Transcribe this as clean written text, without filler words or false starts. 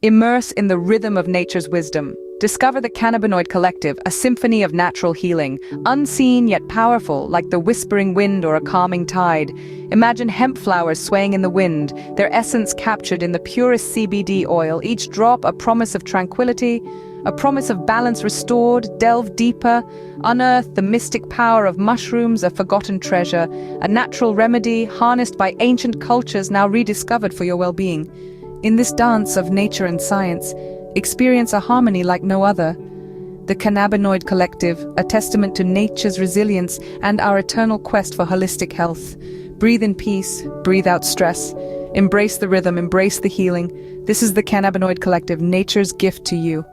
Immerse in the rhythm of nature's wisdom. Discover the Cannabinoid Collective, a symphony of natural healing, unseen yet powerful, like the whispering wind or a calming tide. Imagine hemp flowers swaying in the wind, their essence captured in the purest CBD oil, each drop a promise of tranquility, a promise of balance restored. Delve deeper, unearth the mystic power of mushrooms, a forgotten treasure, a natural remedy harnessed by ancient cultures now rediscovered for your well-being. In this dance of nature and science, experience a harmony like no other. The Cannabinoid Collective, a testament to nature's resilience and our eternal quest for holistic health. Breathe in peace, breathe out stress. Embrace the rhythm, embrace the healing. This is the Cannabinoid Collective, nature's gift to you.